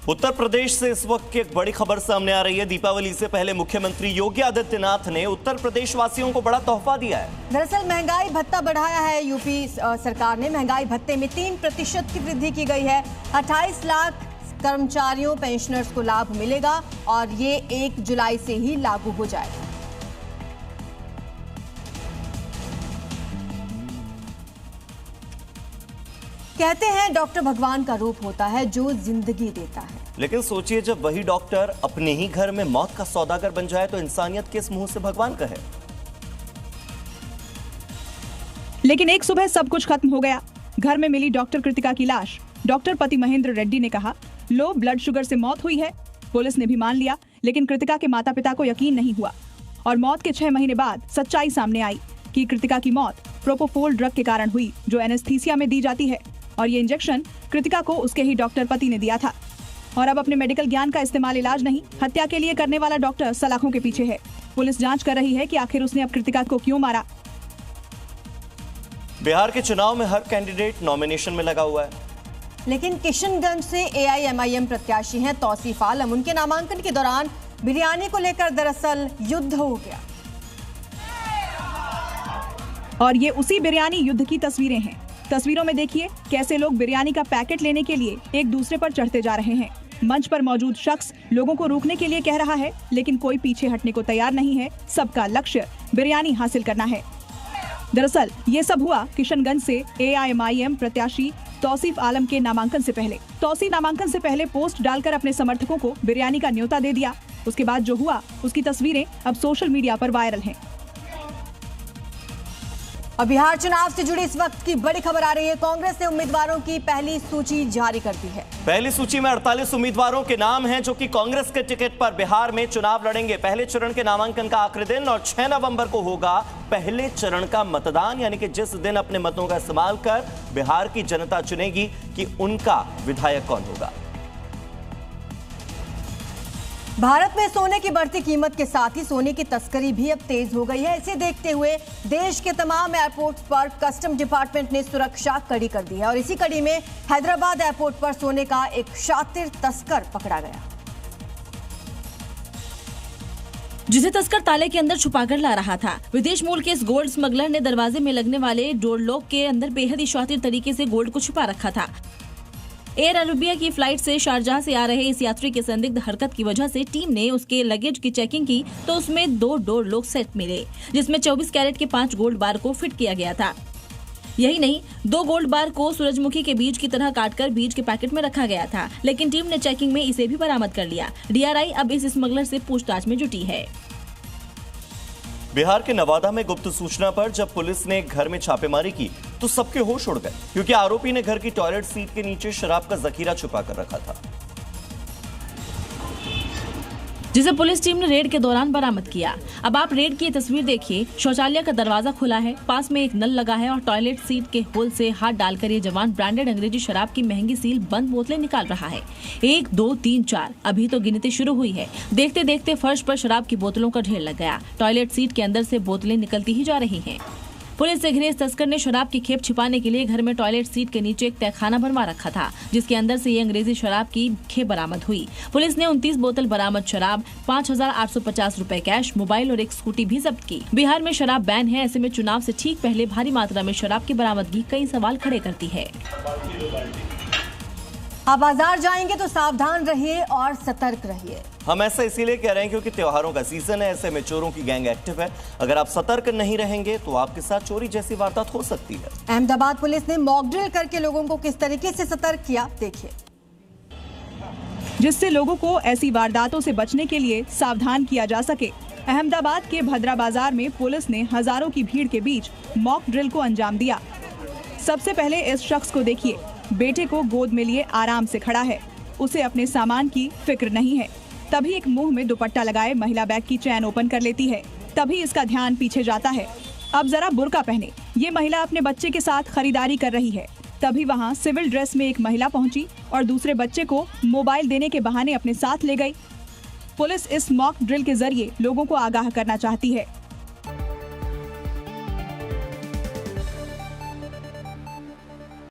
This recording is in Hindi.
उत्तर प्रदेश से इस वक्त की एक बड़ी खबर सामने आ रही है। दीपावली से पहले मुख्यमंत्री योगी आदित्यनाथ ने उत्तर प्रदेश वासियों को बड़ा तोहफा दिया है। दरअसल महंगाई भत्ता बढ़ाया है यूपी सरकार ने। महंगाई भत्ते में 3% की वृद्धि की गई है। 28 लाख कर्मचारियों पेंशनर्स को लाभ मिलेगा और ये 1 जुलाई से ही लागू हो जाएगा। कहते हैं डॉक्टर भगवान का रूप होता है जो जिंदगी देता है। लेकिन सोचिए, जब वही डॉक्टर अपने ही घर में मौत का सौदागर बन जाए तो इंसानियत किस मुंह से भगवान कहे। लेकिन एक सुबह सब कुछ खत्म हो गया। घर में मिली डॉक्टर कृतिका की लाश। डॉक्टर पति महेंद्र रेड्डी ने कहा लो ब्लड शुगर से मौत हुई है। पुलिस ने भी मान लिया, लेकिन कृतिका के माता पिता को यकीन नहीं हुआ और मौत के 6 महीने बाद सच्चाई सामने आई कि कृतिका की मौत प्रोपोफोल ड्रग के कारण हुई, जो एनेस्थीसिया में दी जाती है, और ये इंजेक्शन कृतिका को उसके ही डॉक्टर पति ने दिया था। और अब अपने मेडिकल ज्ञान का इस्तेमाल इलाज नहीं, हत्या के लिए करने वाला डॉक्टर सलाखों के पीछे है। पुलिस जांच कर रही है कि आखिर उसने अब कृतिका को क्यों मारा। बिहार के चुनाव में हर कैंडिडेट नॉमिनेशन में लगा हुआ है, लेकिन किशनगंज से AIMIM प्रत्याशी हैं तौसीफ आलम। उनके नामांकन के दौरान बिरयानी को लेकर दरअसल युद्ध हो गया और ये उसी बिरयानी युद्ध की तस्वीरें हैं। तस्वीरों में देखिए कैसे लोग बिरयानी का पैकेट लेने के लिए एक दूसरे पर चढ़ते जा रहे हैं। मंच पर मौजूद शख्स लोगों को रोकने के लिए कह रहा है, लेकिन कोई पीछे हटने को तैयार नहीं है। सबका लक्ष्य बिरयानी हासिल करना है। दरअसल ये सब हुआ किशनगंज से AIMIM प्रत्याशी तौसीफ आलम के नामांकन से पहले। तौसीफ नामांकन से पहले पोस्ट डालकर अपने समर्थकों को बिरयानी का न्योता दे दिया। उसके बाद जो हुआ उसकी तस्वीरें अब सोशल मीडिया पर वायरल हैं। और बिहार चुनाव से जुड़ी इस वक्त की बड़ी खबर आ रही है। कांग्रेस ने उम्मीदवारों की पहली सूची जारी कर दी है। पहली सूची में 48 उम्मीदवारों के नाम हैं जो कि कांग्रेस के टिकट पर बिहार में चुनाव लड़ेंगे। पहले चरण के नामांकन का आखिरी दिन और 6 नवंबर को होगा पहले चरण का मतदान, यानी कि जिस दिन अपने मतों का इस्तेमाल कर बिहार की जनता चुनेगी कि उनका विधायक कौन होगा। भारत में सोने की बढ़ती कीमत के साथ ही सोने की तस्करी भी अब तेज हो गई है। इसे देखते हुए देश के तमाम एयरपोर्ट्स पर कस्टम डिपार्टमेंट ने सुरक्षा कड़ी कर दी है और इसी कड़ी में हैदराबाद एयरपोर्ट पर सोने का एक शातिर तस्कर पकड़ा गया, जिसे तस्कर ताले के अंदर छुपाकर ला रहा था। विदेश मूल के इस गोल्ड स्मगलर ने दरवाजे में लगने वाले डोर लॉक के अंदर बेहद ही शातिर तरीके से गोल्ड को छुपा रखा था। एयर अरेबिया की फ्लाइट से शारजाह से आ रहे इस यात्री के संदिग्ध हरकत की वजह से टीम ने उसके लगेज की चेकिंग की तो उसमें 2 डोर लॉक सेट मिले, जिसमें 24 कैरेट के 5 गोल्ड बार को फिट किया गया था। यही नहीं, 2 गोल्ड बार को सूरजमुखी के बीज की तरह काटकर बीज के पैकेट में रखा गया था, लेकिन टीम ने चेकिंग में इसे भी बरामद कर लिया। DRI अब इस स्मगलर से पूछताछ में जुटी है। बिहार के नवादा में गुप्त सूचना पर जब पुलिस ने घर में छापेमारी की तो सबके होश उड़ गए, क्योंकि आरोपी ने घर की टॉयलेट सीट के नीचे शराब का जखीरा छुपा कर रखा था, जिसे पुलिस टीम ने रेड के दौरान बरामद किया। अब आप रेड की तस्वीर देखिए। शौचालय का दरवाजा खुला है, पास में एक नल लगा है और टॉयलेट सीट के होल से हाथ डालकर ये जवान ब्रांडेड अंग्रेजी शराब की महंगी सील बंद बोतलें निकाल रहा है। 1 2 3 4 अभी तो गिनती शुरू हुई है। देखते देखते फर्श पर शराब की बोतलों का ढेर लग गया। टॉयलेट सीट के अंदर से बोतलें निकलती ही जा रही है। पुलिस से घिरे इस तस्कर ने शराब की खेप छिपाने के लिए घर में टॉयलेट सीट के नीचे एक तहखाना बनवा रखा था, जिसके अंदर से ये अंग्रेजी शराब की खेप बरामद हुई। पुलिस ने 29 बोतल बरामद शराब, 5,850 रुपए कैश, मोबाइल और एक स्कूटी भी जब्त की। बिहार में शराब बैन है, ऐसे में चुनाव से ठीक पहले भारी मात्रा में शराब की बरामदगी कई सवाल खड़े करती है। आप बाजार जाएंगे तो सावधान रहिए और सतर्क रहिए। हम ऐसा इसीलिए कह रहे हैं क्योंकि त्योहारों का सीजन है, ऐसे में चोरों की गैंग एक्टिव है। अगर आप सतर्क नहीं रहेंगे तो आपके साथ चोरी जैसी वारदात हो सकती है। अहमदाबाद पुलिस ने मॉक ड्रिल करके लोगों को किस तरीके से सतर्क किया, देखिए, जिससे लोगों को ऐसी वारदातों से बचने के लिए सावधान किया जा सके। अहमदाबाद के भद्रा बाजार में पुलिस ने हजारों की भीड़ के बीच मॉक ड्रिल को अंजाम दिया। सबसे पहले इस शख्स को देखिए, बेटे को गोद में लिए आराम से खड़ा है, उसे अपने सामान की फिक्र नहीं है। तभी एक मुंह में दुपट्टा लगाए महिला बैग की चैन ओपन कर लेती है, तभी इसका ध्यान पीछे जाता है। अब जरा बुर्का पहने, ये महिला अपने बच्चे के साथ खरीदारी कर रही है। तभी वहाँ सिविल ड्रेस में एक महिला पहुंची और दूसरे बच्चे को मोबाइल देने के बहाने अपने साथ ले गई। पुलिस इस मॉक ड्रिल के जरिए लोगों को आगाह करना चाहती है